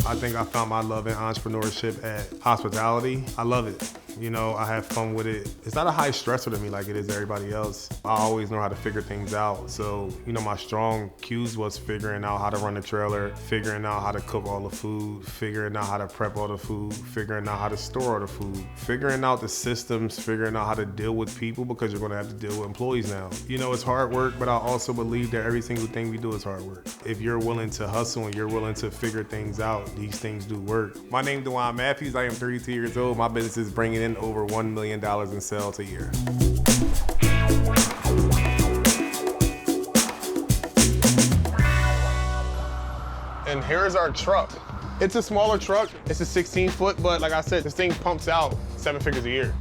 I think I found my love in entrepreneurship at hospitality. I love it. You know, I have fun with it. It's not a high stressor to me like it is to everybody else. I always know how to figure things out. So, you know, my strong cues was figuring out how to run the trailer, figuring out how to cook all the food, figuring out how to prep all the food, figuring out how to store all the food, figuring out the systems, figuring out how to deal with people because you're gonna have to deal with employees now. You know, it's hard work, but I also believe that every single thing we do is hard work. If you're willing to hustle and you're willing to figure things out, these things do work. My name is Dawon Matthews. I am 32 years old. My business is bringing in over $1 million in sales a year. And here's our truck. It's a smaller truck. It's a 16-foot, but like I said, this thing pumps out 7 figures a year.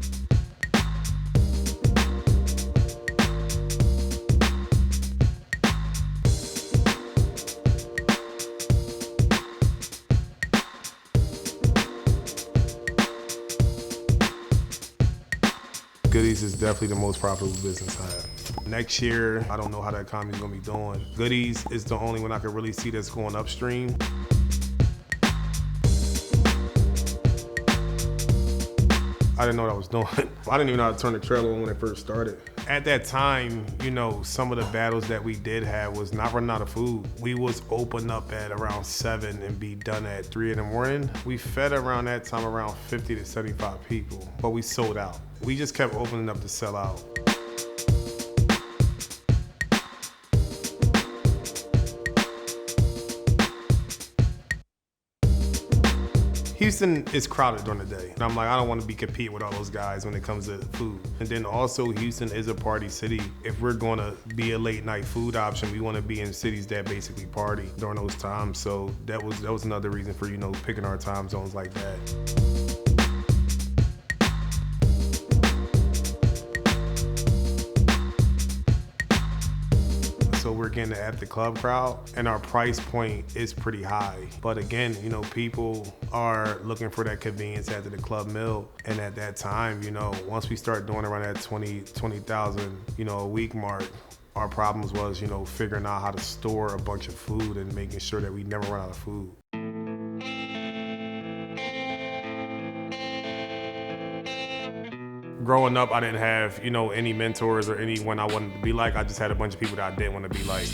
Goodies is definitely the most profitable business I have. Next year, I don't know how the economy's gonna be doing. Goodies is the only one I can really see that's going upstream. I didn't know what I was doing. I didn't even know how to turn the trailer on when it first started. At that time, you know, some of the battles that we did have was not running out of food. We was open up at around 7 and be done at 3 in the morning. We fed around that time around 50 to 75 people, but we sold out. We just kept opening up to sell out. Houston is crowded during the day. And I'm like, I don't want to be competing with all those guys when it comes to food. And then also Houston is a party city. If we're going to be a late night food option, we want to be in cities that basically party during those times. So that was another reason for, you know, picking our time zones like that. So we're getting at the club crowd and our price point is pretty high. But again, you know, people are looking for that convenience after the club meal. And at that time, you know, once we start doing around that 20,000, you know, a week mark, our problems was, you know, figuring out how to store a bunch of food and making sure that we never run out of food. Growing up, I didn't have, you know, any mentors or anyone I wanted to be like. I just had a bunch of people that I didn't want to be like.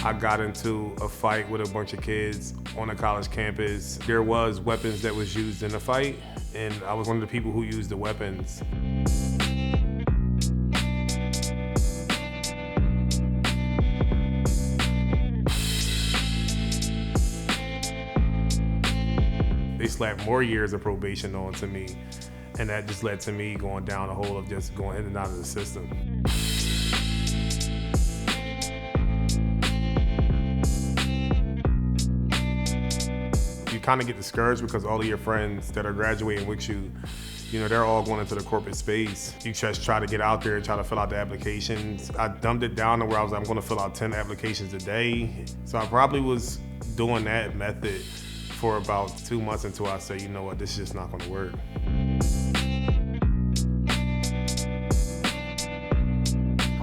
I got into a fight with a bunch of kids on a college campus. There was weapons that was used in the fight, and I was one of the people who used the weapons. They slapped more years of probation on to me, and that just led to me going down the hole of just going in and out of the system. You kind of get discouraged because all of your friends that are graduating with you, you know, they're all going into the corporate space. You just try to get out there and try to fill out the applications. I dumbed it down to where I was like, I'm going to fill out 10 applications a day. So I probably was doing that method for about 2 months until I said, you know what, this is just not gonna work.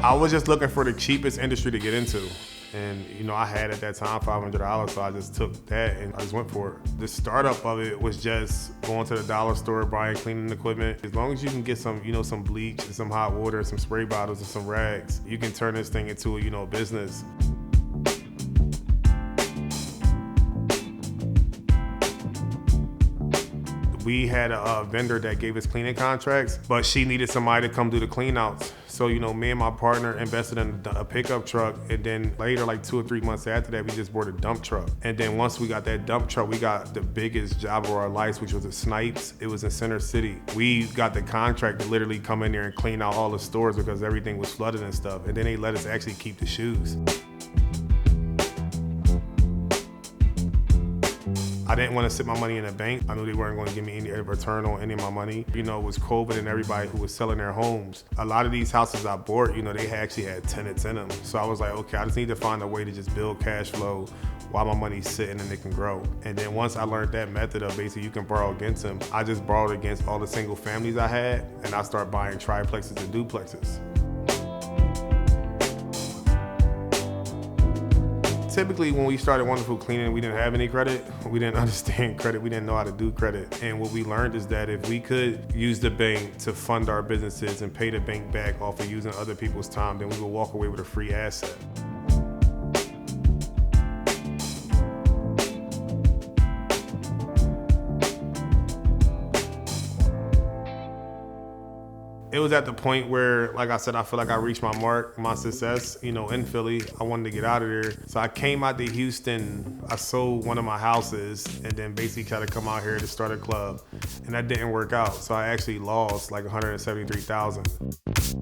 I was just looking for the cheapest industry to get into. And you know, I had at that time $500, so I just took that and I just went for it. The startup of it was just going to the dollar store, buying cleaning equipment. As long as you can get some, you know, some bleach and some hot water, some spray bottles and some rags, you can turn this thing into a, you know, business. We had a vendor that gave us cleaning contracts, but she needed somebody to come do the clean outs. So, you know, me and my partner invested in a pickup truck, and then later, like 2 or 3 months after that, we just bought a dump truck. And then once we got that dump truck, we got the biggest job of our lives, which was at Snipes. It was in Center City. We got the contract to literally come in there and clean out all the stores because everything was flooded and stuff. And then they let us actually keep the shoes. I didn't want to sit my money in a bank. I knew they weren't going to give me any return on any of my money. You know, it was COVID and everybody who was selling their homes. A lot of these houses I bought, you know, they actually had tenants in them. So I was like, okay, I just need to find a way to just build cash flow while my money's sitting and it can grow. And then once I learned that method of basically you can borrow against them, I just borrowed against all the single families I had, and I started buying triplexes and duplexes. typically when we started Wonderful Cleaning, we didn't have any credit. We didn't understand credit. We didn't know how to do credit. And what we learned is that if we could use the bank to fund our businesses and pay the bank back off of using other people's time, then we would walk away with a free asset. It was at the point where, like I said, I feel like I reached my mark, my success, in Philly. I wanted to get out of there. So I came out to Houston. I sold one of my houses and then basically tried to come out here to start a club. And that didn't work out. So I actually lost like $173,000.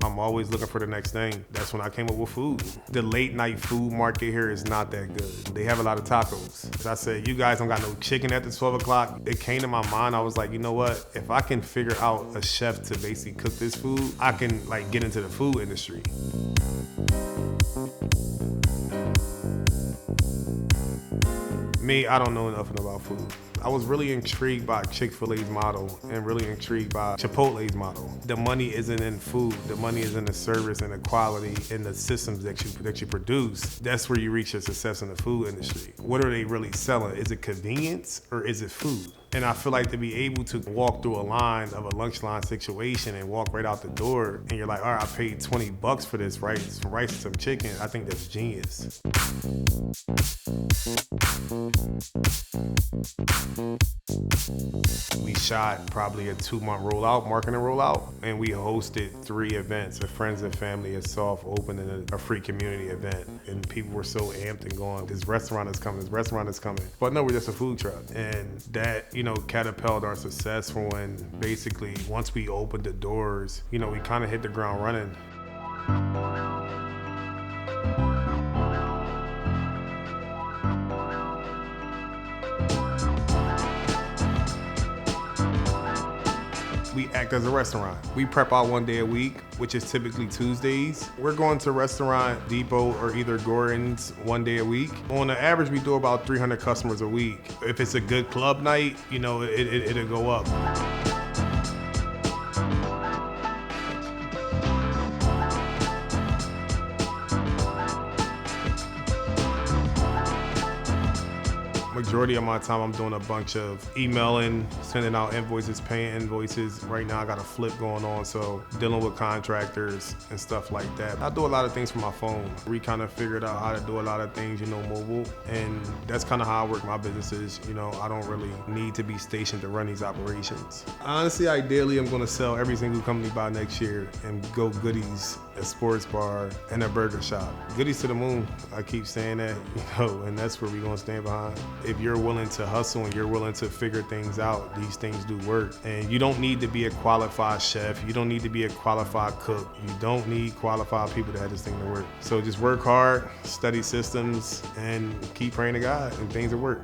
I'm always looking for the next thing. That's when I came up with food. The late night food market here is not that good. They have a lot of tacos. As I said, you guys don't got no chicken after 12 o'clock. It came to my mind, I was like, you know what? If I can figure out a chef to basically cook this food, I can get into the food industry. Me, I don't know nothing about food. I was really intrigued by Chick-Fil-A's model and really intrigued by Chipotle's model. The money isn't in food. The money is in the service and the quality and the systems that you produce. That's where you reach your success in the food industry. What are they really selling? Is it convenience or is it food? And I feel like to be able to walk through a line of a lunch line situation and walk right out the door and you're like, all right, I paid $20 for this, right? Some rice and some chicken. I think that's genius. We shot probably a 2-month rollout, marketing rollout, and we hosted 3 events, a friends and family, a soft open, and a free community event. And people were so amped and going, this restaurant is coming, this restaurant is coming. But no, we're just a food truck. And that, catapulted our success for when basically once we opened the doors, we kind of hit the ground running. We act as a restaurant. We prep out 1 day a week, which is typically Tuesdays. We're going to Restaurant Depot or either Gordon's 1 day a week. On the average, we do about 300 customers a week. If it's a good club night, it'll go up. Majority of my time, I'm doing a bunch of emailing, sending out invoices, paying invoices. Right now, I got a flip going on, so dealing with contractors and stuff like that. I do a lot of things from my phone. We kind of figured out how to do a lot of things, mobile, and that's kind of how I work my businesses. I don't really need to be stationed to run these operations. Honestly, ideally, I'm going to sell every single company by next year and go Goodies, a sports bar, and a burger shop. Goodies to the moon. I keep saying that, and that's where we're going to stand behind. If you're willing to hustle and you're willing to figure things out, these things do work. And you don't need to be a qualified chef. You don't need to be a qualified cook. You don't need qualified people to have this thing to work. So just work hard, study systems, and keep praying to God, and things will work.